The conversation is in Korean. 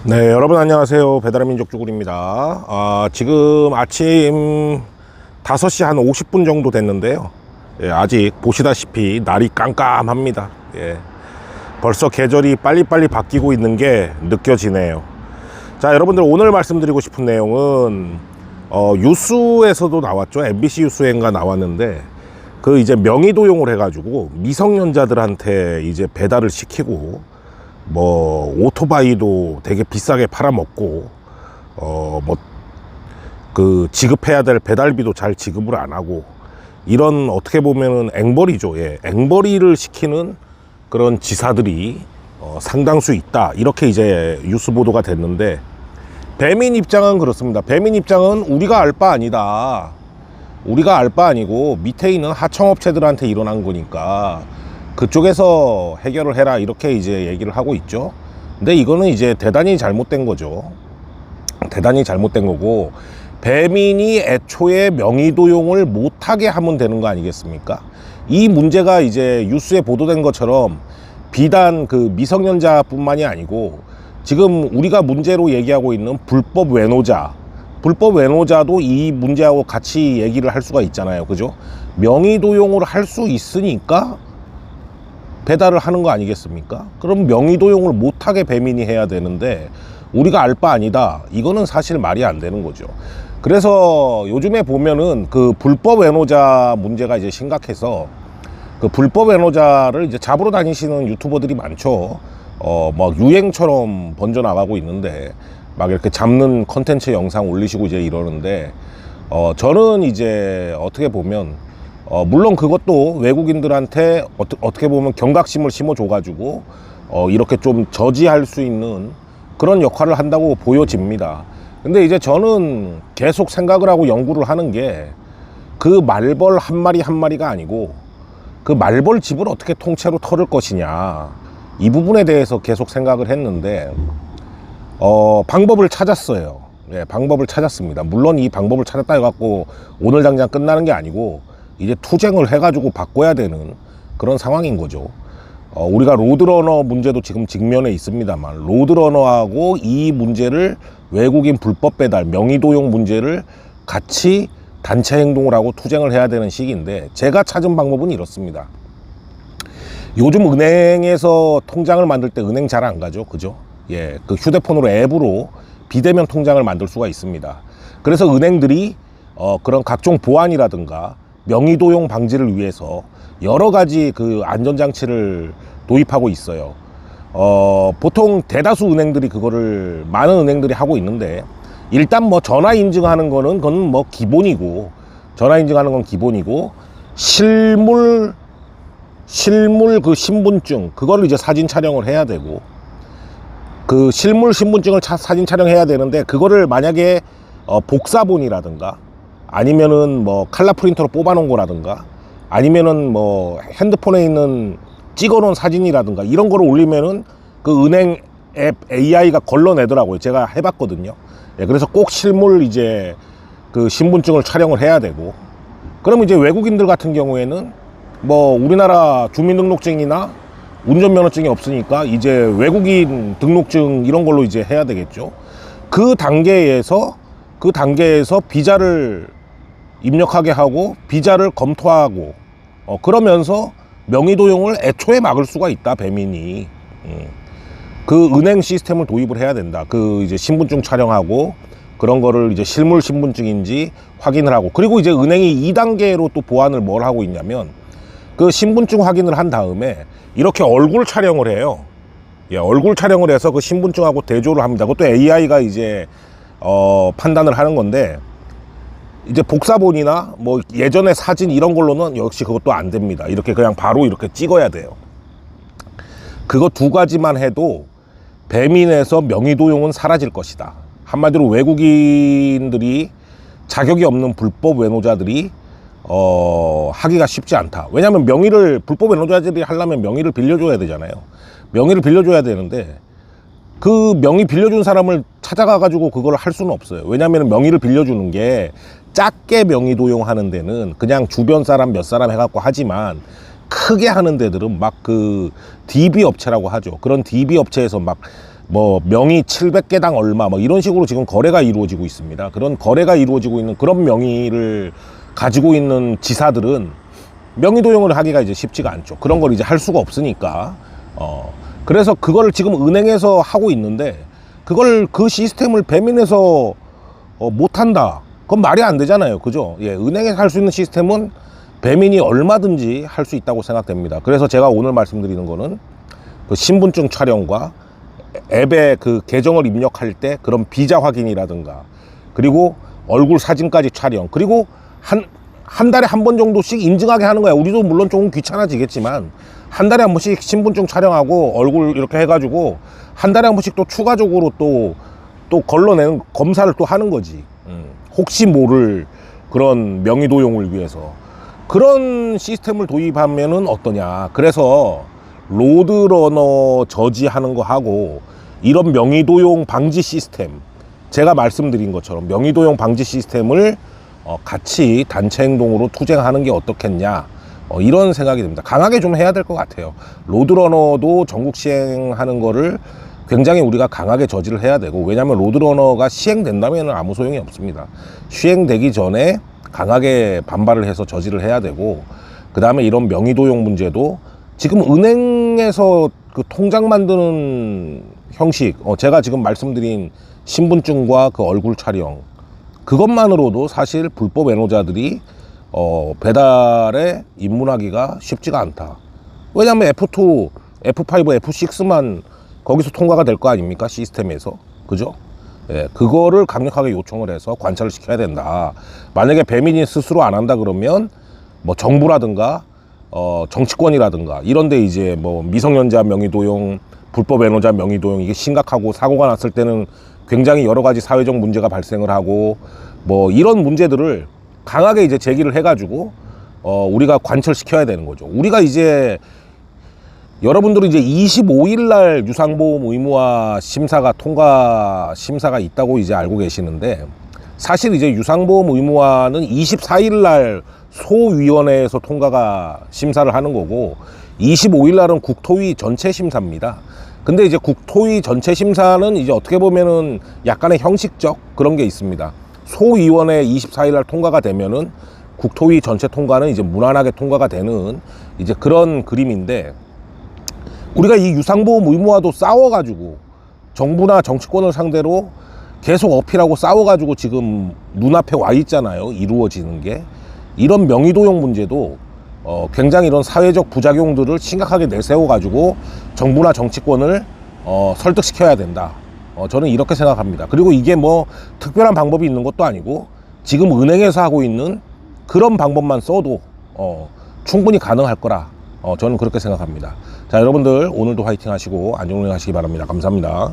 네, 여러분 안녕하세요. 배달의 민족 쭈구리입니다. 지금 아침 5시 한 50분 정도 됐는데요. 예, 아직 보시다시피 날이 깜깜합니다. 예, 벌써 계절이 빨리빨리 바뀌고 있는 게 느껴지네요. 자, 여러분들 오늘 말씀드리고 싶은 내용은 뉴스에서도 나왔죠. MBC 뉴스엔가 나왔는데 그 이제 명의도용을 해가지고 미성년자들한테 이제 배달을 시키고 뭐 오토바이도 되게 비싸게 팔아먹고 뭐 그 지급해야 될 배달비도 잘 지급을 안 하고 이런 어떻게 보면은 앵벌이죠. 예, 앵벌이를 시키는 그런 지사들이 상당수 있다, 이렇게 이제 뉴스 보도가 됐는데, 배민 입장은 그렇습니다. 배민 입장은 우리가 알 바 아니다, 우리가 알 바 아니고 밑에 있는 하청업체들한테 일어난 거니까 그쪽에서 해결을 해라, 이렇게 이제 얘기를 하고 있죠. 근데 이거는 이제 대단히 잘못된 거죠. 대단히 잘못된 거고, 배민이 애초에 명의도용을 못하게 하면 되는 거 아니겠습니까? 이 문제가 이제 뉴스에 보도된 것처럼 비단 그 미성년자뿐만이 아니고 지금 우리가 문제로 얘기하고 있는 불법 외노자도 이 문제하고 같이 얘기를 할 수가 있잖아요. 그죠? 명의도용을 할 수 있으니까 배달을 하는 거 아니겠습니까? 그럼 명의도용을 못하게 배민이 해야 되는데 우리가 알 바 아니다, 이거는 사실 말이 안 되는 거죠. 그래서 요즘에 보면은 그 불법 외노자 문제가 이제 심각해서 그 불법 외노자를 이제 잡으러 다니시는 유튜버들이 많죠. 막 유행처럼 번져나가고 있는데 막 이렇게 잡는 컨텐츠 영상 올리시고 이제 이러는데, 저는 이제 어떻게 보면 물론 그것도 외국인들한테 어떻게 보면 경각심을 심어줘가지고 이렇게 좀 저지할 수 있는 그런 역할을 한다고 보여집니다. 근데 이제 저는 계속 생각을 하고 연구를 하는 게, 그 말벌 한 마리 한 마리가 아니고 그 말벌 집을 어떻게 통째로 털을 것이냐, 이 부분에 대해서 계속 생각을 했는데 방법을 찾았어요. 네, 방법을 찾았습니다. 물론 이 방법을 찾았다 해갖고 오늘 당장 끝나는 게 아니고 이제 투쟁을 해가지고 바꿔야 되는 그런 상황인 거죠. 우리가 로드러너 문제도 지금 직면해 있습니다만, 로드러너하고 이 문제를, 외국인 불법 배달 명의도용 문제를 같이 단체 행동을 하고 투쟁을 해야 되는 시기인데, 제가 찾은 방법은 이렇습니다. 요즘 은행에서 통장을 만들 때 은행 잘 안 가죠, 그죠? 예, 그 휴대폰으로 앱으로 비대면 통장을 만들 수가 있습니다. 그래서 은행들이 그런 각종 보안이라든가 명의도용 방지를 위해서 여러 가지 그 안전장치를 도입하고 있어요. 보통 대다수 은행들이 그거를, 많은 은행들이 하고 있는데, 일단 뭐 전화 인증하는 거는 그건 뭐 기본이고, 전화 인증하는 건 기본이고, 실물 그 신분증, 그거를 이제 사진 촬영을 해야 되고, 그 실물 신분증을 사진 촬영해야 되는데, 그거를 만약에 복사본이라든가 아니면은 뭐 칼라 프린터로 뽑아 놓은 거라든가 아니면은 뭐 핸드폰에 있는 찍어 놓은 사진이라든가 이런 거를 올리면은 그 은행 앱 AI가 걸러내더라고요. 제가 해봤거든요. 예, 그래서 꼭 실물 이제 그 신분증을 촬영을 해야 되고, 그러면 이제 외국인들 같은 경우에는 뭐 우리나라 주민등록증이나 운전면허증이 없으니까 이제 외국인 등록증 이런 걸로 이제 해야 되겠죠. 그 단계에서 비자를 입력하게 하고 비자를 검토하고 그러면서 명의도용을 애초에 막을 수가 있다, 배민이. 그 은행 시스템을 도입을 해야 된다. 그 이제 신분증 촬영하고 그런 거를 이제 실물 신분증인지 확인을 하고, 그리고 이제 은행이 2단계로 또 보안을 뭘 하고 있냐면, 그 신분증 확인을 한 다음에 이렇게 얼굴 촬영을 해요. 예, 얼굴 촬영을 해서 그 신분증하고 대조를 합니다. 그것도 AI가 이제 판단을 하는 건데, 이제 복사본이나 뭐 예전의 사진 이런 걸로는 역시 그것도 안 됩니다. 이렇게 그냥 바로 이렇게 찍어야 돼요. 그거 두 가지만 해도 배민에서 명의도용은 사라질 것이다. 한마디로 외국인들이, 자격이 없는 불법 외노자들이 하기가 쉽지 않다. 왜냐하면 불법 외노자들이 하려면 명의를 빌려줘야 되잖아요. 명의를 빌려줘야 되는데 그 명의 빌려준 사람을 찾아가 가지고 그걸 할 수는 없어요. 왜냐하면 명의를 빌려주는 게, 작게 명의도용 하는 데는 그냥 주변 사람 몇 사람 해갖고 하지만, 크게 하는 데들은 막 그 DB 업체라고 하죠. 그런 DB 업체에서 막 뭐 명의 700개당 얼마 뭐 이런 식으로 지금 거래가 이루어지고 있습니다. 그런 거래가 이루어지고 있는 그런 명의를 가지고 있는 지사들은 명의 도용을 하기가 이제 쉽지가 않죠. 그런 걸 이제 할 수가 없으니까. 그래서 그걸 지금 은행에서 하고 있는데 그걸 그 시스템을 배민해서 못한다. 그건 말이 안 되잖아요. 그죠? 예, 은행에서 할 수 있는 시스템은 배민이 얼마든지 할 수 있다고 생각됩니다. 그래서 제가 오늘 말씀드리는 거는 그 신분증 촬영과 앱에 그 계정을 입력할 때 그런 비자 확인이라든가 그리고 얼굴 사진까지 촬영 그리고 한 달에 한 번 정도씩 인증하게 하는 거야. 우리도 물론 조금 귀찮아지겠지만 한 달에 한 번씩 신분증 촬영하고 얼굴 이렇게 해가지고 한 달에 한 번씩 또 추가적으로 또 걸러내는 검사를 또 하는 거지. 혹시 모를 그런 명의 도용을 위해서 그런 시스템을 도입하면은 어떠냐. 그래서 로드러너 저지하는 거 하고 이런 명의 도용 방지 시스템 제가 말씀드린 것처럼 명의 도용 방지 시스템을 같이 단체 행동으로 투쟁하는 게 어떻겠냐 이런 생각이 듭니다. 강하게 좀 해야 될 것 같아요. 로드러너도 전국 시행하는 거를 굉장히 우리가 강하게 저지를 해야 되고 왜냐하면 로드러너가 시행된다면 아무 소용이 없습니다. 시행되기 전에 강하게 반발을 해서 저지를 해야 되고 그 다음에 이런 명의 도용 문제도 지금 은행에서 그 통장 만드는 형식 제가 지금 말씀드린 신분증과 그 얼굴 촬영 그것만으로도 사실 불법 애노자들이 배달에 입문하기가 쉽지가 않다. 왜냐하면 F2, F5, F6만 거기서 통과가 될 거 아닙니까? 시스템에서. 그죠? 예, 그거를 강력하게 요청을 해서 관찰을 시켜야 된다. 만약에 배민이 스스로 안 한다 그러면 뭐 정부라든가 정치권이라든가 이런데 이제 뭐 미성년자 명의 도용, 불법 애노자 명의 도용 이게 심각하고 사고가 났을 때는 굉장히 여러 가지 사회적 문제가 발생을 하고 뭐 이런 문제들을 강하게 이제 제기를 해가지고 우리가 관철시켜야 되는 거죠. 우리가 이제 여러분들은 이제 25일 날 유상보험 의무화 심사가 통과 심사가 있다고 이제 알고 계시는데 사실 이제 유상보험 의무화는 24일 날 소위원회에서 통과가 심사를 하는 거고 25일 날은 국토위 전체 심사입니다. 근데 이제 국토위 전체 심사는 이제 어떻게 보면은 약간의 형식적 그런 게 있습니다. 소위원회 24일 날 통과가 되면은 국토위 전체 통과는 이제 무난하게 통과가 되는 이제 그런 그림인데 우리가 이 유상보험 의무화도 싸워가지고 정부나 정치권을 상대로 계속 어필하고 싸워가지고 지금 눈앞에 와 있잖아요. 이루어지는 게. 이런 명의 도용 문제도 굉장히 이런 사회적 부작용들을 심각하게 내세워가지고 정부나 정치권을 설득시켜야 된다. 저는 이렇게 생각합니다. 그리고 이게 뭐 특별한 방법이 있는 것도 아니고 지금 은행에서 하고 있는 그런 방법만 써도 충분히 가능할 거라 저는 그렇게 생각합니다. 자, 여러분들 오늘도 화이팅 하시고 안전운행 하시기 바랍니다. 감사합니다.